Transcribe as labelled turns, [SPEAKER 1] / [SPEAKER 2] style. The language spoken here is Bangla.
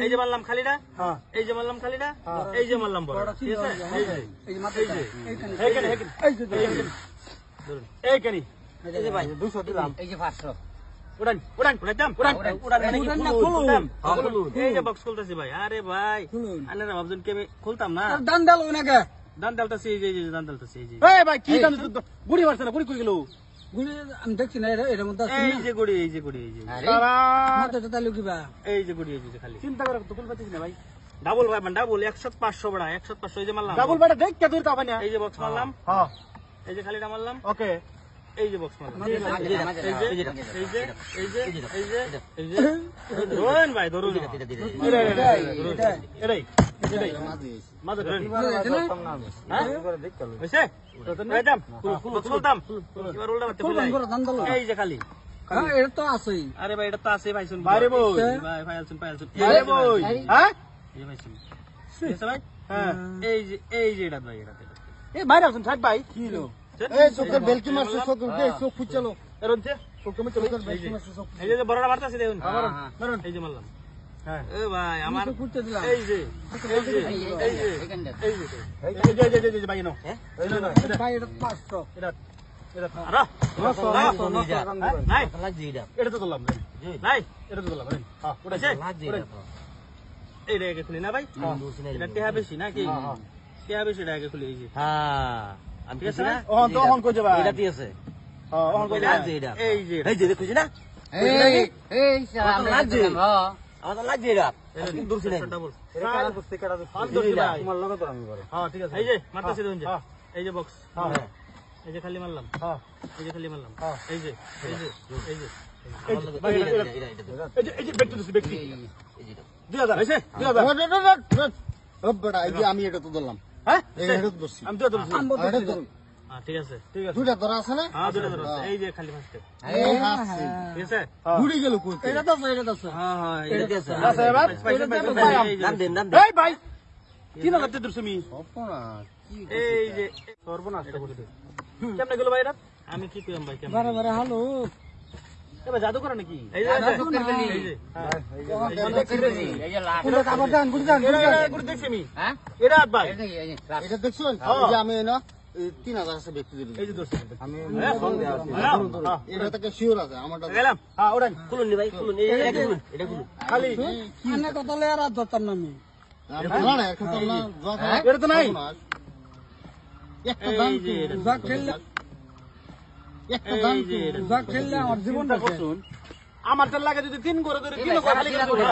[SPEAKER 1] এই যে মারলাম খালিটা, এই যে মারলাম খালিটা, এই যে মারলাম বড়, ঠিক আছে? এইখানে এই যে ভাই 200 দিলাম, এই যে 500 উড়ান উড়ান উড়াইতাম উড়ান উড়ান মানে কি খুলতাম? এই যে বক্স খুলতেছি ভাই। আরে ভাই আনারা ভাবছেন কি আমি খুলতাম না?
[SPEAKER 2] দান দাল নাকি
[SPEAKER 1] দান দালতাছি, এই যে দান দালতাছি, এই যে
[SPEAKER 2] এই ভাই কি দান গুড়ি মারছ না, গুড়ি কই গেল? গুড়ি আমি দেখছি না, এর মধ্যে আছে
[SPEAKER 1] এই যে গুড়ি, এই যে গুড়ি, এই যে
[SPEAKER 2] সারা মাথাটা তালু কিবা,
[SPEAKER 1] এই যে গুড়ি, এই যে খালি
[SPEAKER 2] চিন্তা করে তো কোন পাচ্ছিস না ভাই।
[SPEAKER 1] ডাবল ভাই মানে ডাবল 100 500 বড়া 100 500 এই যে মারলাম
[SPEAKER 2] ডাবল বাটা দেখ কে দূর তাবানি।
[SPEAKER 1] এই যে বক্স মারলাম,
[SPEAKER 2] হ্যাঁ
[SPEAKER 1] এই যে খালিটা মারলাম,
[SPEAKER 2] ওকে
[SPEAKER 1] এই যে বক্স মারলাম, এই যে এই যে এই যে এই যে ধরুন ভাই ধরুন, এটাই মাঝে ধরুন, হ্যাঁ হইছে একদম খুলতাম। এবার উল্টা করতে খুলাই, এই যে খালি
[SPEAKER 2] এটা তো আছেই।
[SPEAKER 1] আরে ভাই এটা তো আছে ভাই, শুন
[SPEAKER 2] বাইরে বই
[SPEAKER 1] ভাই ভাই আলছুন ভাই আলছুন
[SPEAKER 2] বাইরে বই, হ্যাঁ
[SPEAKER 1] এই যে ভাই শুন ঠিক আছে ভাই, হ্যাঁ এই যে এটা ভাই, এটা
[SPEAKER 2] এ বাইরে আছেন থাক ভাই কি হলো? এই চোখের বেলকি মারছে, চোখ দে চোখ ফুচলো এরনতে চোখ তুমি চলে বেলকি মারছে চোখ।
[SPEAKER 1] এই যে বড়টা মারতাছি দেখুন, মারুন এই যে মারলাম, হ্যাঁ এ ভাই আমার
[SPEAKER 2] ফুটতে দিলাম,
[SPEAKER 1] এই যে এই যে এই যে এই যে ভাই নাও, হ্যাঁ
[SPEAKER 2] ভাই এটা 500
[SPEAKER 1] এটা এটা আরে নাই লাগজি, এটা তো ধরলাম নাই, এটা তো ধরলাম হ্যাঁ উঠেছে এই রেগে খুলি না ভাই, এটা টেহা বেশি না কি টেহা বেশি রেগে খুলি, এই যে
[SPEAKER 3] হ্যাঁ আমি
[SPEAKER 1] ঠিক আছে না,
[SPEAKER 2] ওহন তো ওহন কই যাবা,
[SPEAKER 3] এটাতে আছে
[SPEAKER 2] হ্যাঁ ওহন কই যাবা,
[SPEAKER 1] এই যে
[SPEAKER 3] এই যে দেখুছি না,
[SPEAKER 2] এই সালাম
[SPEAKER 3] লাগছে আমার তো লাগছে এটা কিন্তু দূর ছিল
[SPEAKER 1] ডাবল
[SPEAKER 2] এটা কাটা দস্তে কাটা দস্তে তোমার লগে তো আমি করে,
[SPEAKER 1] হ্যাঁ ঠিক আছে, এই যে মারতাছি দেখুন, যে এই যে বক্স,
[SPEAKER 2] হ্যাঁ
[SPEAKER 1] এই যে খালি মারলাম,
[SPEAKER 2] হ্যাঁ
[SPEAKER 1] এই যে খালি মারলাম, এই যে এই যে এই যে
[SPEAKER 2] এই যে ব্যক্তি দস্তে ব্যক্তি 2000
[SPEAKER 1] হইছে
[SPEAKER 2] 2000 বড় এই যে আমি এটা তো ধরলাম,
[SPEAKER 1] হ্যাঁ
[SPEAKER 2] এটা তো ধরছি
[SPEAKER 1] আমি তো ধরছি,
[SPEAKER 2] এটা ধরুন
[SPEAKER 1] হ্যাঁ ঠিক আছে ঠিক আছে,
[SPEAKER 2] দুইটা ধরা আছে না,
[SPEAKER 1] হ্যাঁ দুটো ধরছে, এই যে খালি ফার্স্টে
[SPEAKER 2] এই হাসি
[SPEAKER 1] ঠিক আছে,
[SPEAKER 2] ঘুরে গেল কই, এটা তো আছে
[SPEAKER 1] হ্যাঁ হ্যাঁ
[SPEAKER 3] এটাতে আছে
[SPEAKER 2] আছে এবার
[SPEAKER 3] নাম দেন নাম
[SPEAKER 2] এই ভাই
[SPEAKER 1] কি না করতে দূরছে মি এই যে
[SPEAKER 2] সর্বনাশটা করে দে
[SPEAKER 1] কেমনে গেল ভাই রাত, আমি কি কইম ভাই কেমনে
[SPEAKER 2] বারে হ্যালো
[SPEAKER 1] এবার জাদু করে নাকি, এই যে এই যে
[SPEAKER 3] এই যে লাখ
[SPEAKER 2] কোনটা কাপড় দেন গুড়ি দেন
[SPEAKER 1] এটা গুড় দেখছি আমি,
[SPEAKER 3] হ্যাঁ
[SPEAKER 1] এটা ভাই
[SPEAKER 2] এটা দেখছুন এই যে আমি না 3000 আছে ব্যক্তি দিল,
[SPEAKER 1] এই যে দর্শক
[SPEAKER 2] আমি
[SPEAKER 1] হ্যাঁ ফোন দেয়া আছে,
[SPEAKER 2] এটা থেকে শিওর আছে আমারটা
[SPEAKER 1] গেলাম, হ্যাঁ ওড়ান
[SPEAKER 3] খুলুন নি ভাই খুলুন এটা খুলুন এটা খুলুন
[SPEAKER 1] খালি
[SPEAKER 2] আনে কত লেয়ার আর ধরতাম না আমি, না এখন তো না
[SPEAKER 1] এটা তো নাই,
[SPEAKER 2] একটা দাম
[SPEAKER 1] এই যে এটা
[SPEAKER 2] যা খেললে একটা দাম
[SPEAKER 1] এই যে এটা
[SPEAKER 2] যা খেললে আমার জীবনটা
[SPEAKER 1] শুন আমার লাগে যদি 3 করে ধরে 3 করে খালি করে